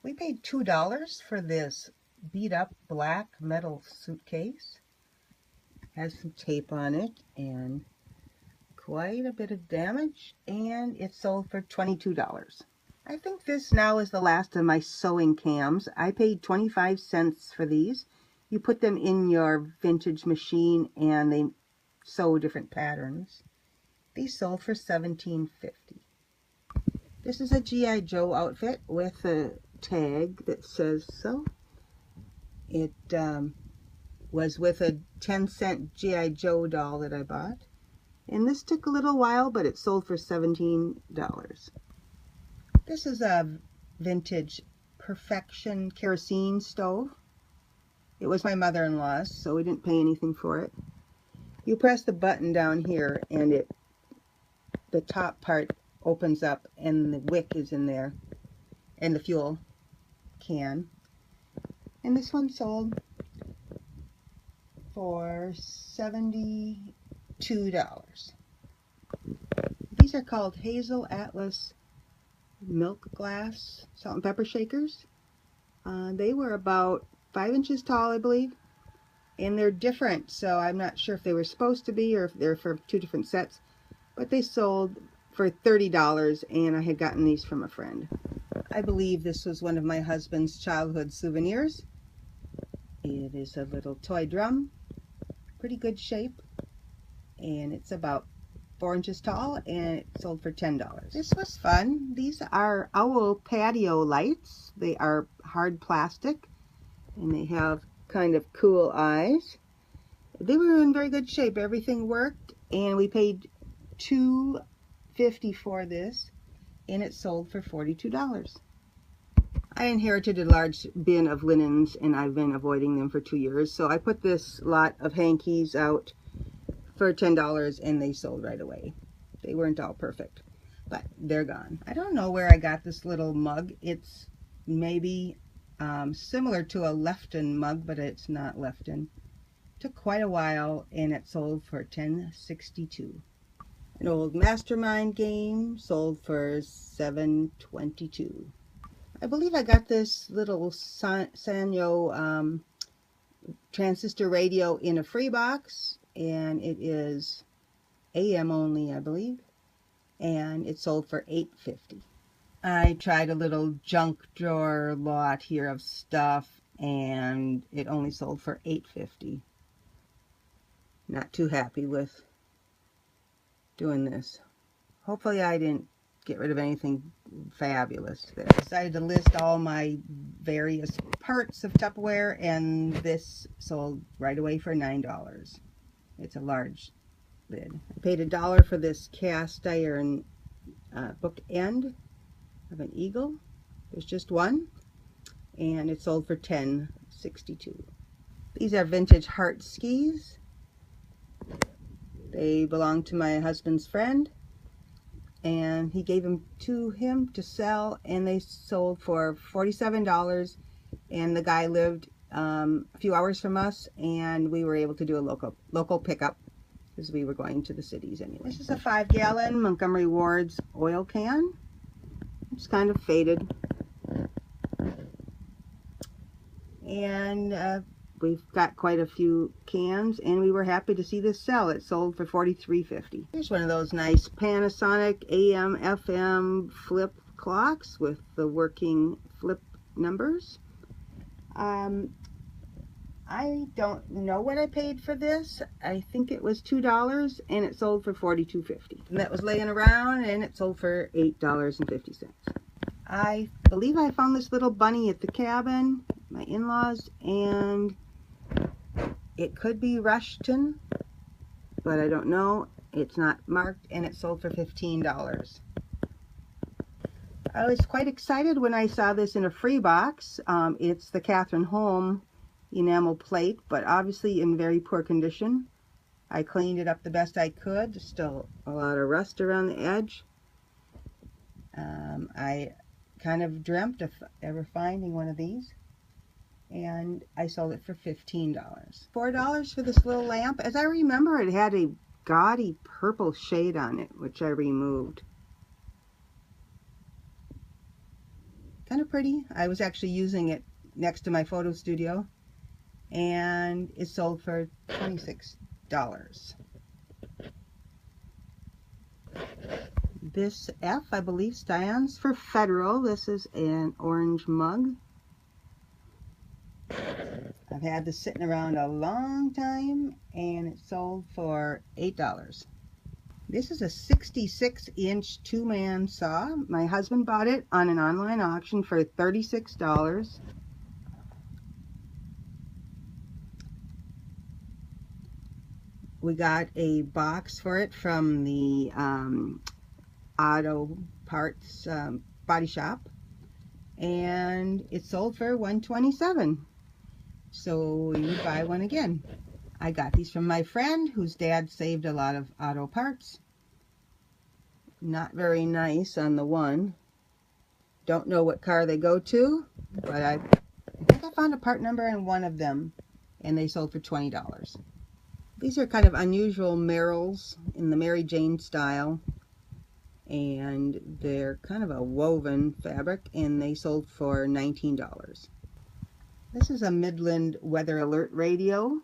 We paid $2 for this beat up black metal suitcase. Has some tape on it and quite a bit of damage, and it sold for $22. I think this now is the last of my sewing cams. I paid 25 cents for these. You put them in your vintage machine and they sew different patterns. These sold for $17.50. This is a G.I. Joe outfit with a tag that says so. It was with a 10-cent G.I. Joe doll that I bought. And this took a little while, but it sold for $17. This is a vintage Perfection kerosene stove. It was my mother-in-law's, so we didn't pay anything for it. You press the button down here and the top part opens up and the wick is in there and the fuel can. And this one sold for $72. These are called Hazel Atlas milk glass salt and pepper shakers. They were about 5 inches tall, I believe, and they're different, so I'm not sure if they were supposed to be or if they're for two different sets, but they sold for $30 and I had gotten these from a friend. I believe this was one of my husband's childhood souvenirs. It is a little toy drum, pretty good shape, and it's about 4 inches tall, and it sold for $10. This was fun. These are owl patio lights. They are hard plastic and they have kind of cool eyes. They were in very good shape. Everything worked, and we paid $2.50 for this, and it sold for $42. I inherited a large bin of linens and I've been avoiding them for 2 years, so I put this lot of hankies out for $10 and they sold right away. They weren't all perfect, but they're gone. I don't know where I got this little mug. It's maybe similar to a Lefton mug, but it's not Lefton. Took quite a while and it sold for $10.62. An old Mastermind game sold for $7.22. I believe I got this little Sanyo transistor radio in a free box, and it is AM only, I believe, and it sold for $8.50. I tried a little junk drawer lot here of stuff, and it only sold for $8.50. Not too happy with doing this. Hopefully I didn't get rid of anything fabulous. I decided to list all my various parts of Tupperware, and this sold right away for $9. It's a large lid. I paid $1 for this cast iron bookend of an eagle. There's just one, and it sold for $10.62. These are vintage Heart skis. They belong to my husband's friend, and he gave them to him to sell, and they sold for $47. And the guy lived a few hours from us, and we were able to do a local pickup because we were going to the cities anyway. This is a 5-gallon Montgomery Ward's oil can. It's kind of faded, and we've got quite a few cans, and we were happy to see this sell. It sold for $43.50. Here's one of those nice Panasonic AM FM flip clocks with the working flip numbers. I don't know what I paid for this. I think it was $2, and it sold for $42.50. And that was laying around, and it sold for $8.50. I believe I found this little bunny at the cabin, my in-laws, and it could be Rushton, but I don't know. It's not marked, and it sold for $15. I was quite excited when I saw this in a free box. It's the Catherine Holm enamel plate, but obviously in very poor condition. I cleaned it up the best I could. There's still a lot of rust around the edge. I kind of dreamt of ever finding one of these, and I sold it for $15. $4 for this little lamp. As I remember, it had a gaudy purple shade on it, which I removed. kind of pretty. I was actually using it next to my photo studio, and it sold for $26. This F, I believe, stands for Federal. This is an orange mug. I've had this sitting around a long time, and it sold for $8. This is a 66-inch two-man saw. My husband bought it on an online auction for $36. We got a box for it from the auto parts body shop, and it sold for $127. So we would buy one again. I got these from my friend whose dad saved a lot of auto parts. Not very nice on the one. Don't know what car they go to, but I think I found a part number on one of them, and they sold for $20. These are kind of unusual Merrills in the Mary Jane style, and they're kind of a woven fabric, and they sold for $19. This is a Midland weather alert radio.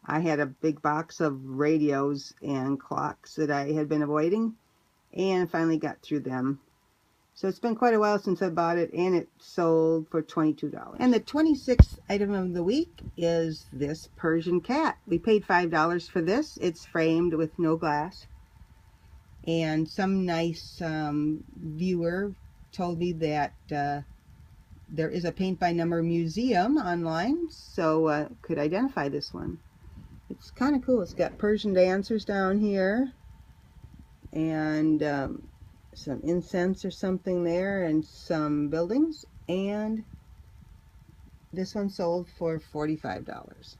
I had a big box of radios and clocks that I had been avoiding, and finally got through them. So it's been quite a while since I bought it, and it sold for $22. And the 26th item of the week is this Persian cat. We paid $5 for this. It's framed with no glass. And some nice viewer told me that there is a paint by number museum online, so could identify this one. It's kind of cool. It's got Persian dancers down here, and some incense or something there, and some buildings. And this one sold for $45.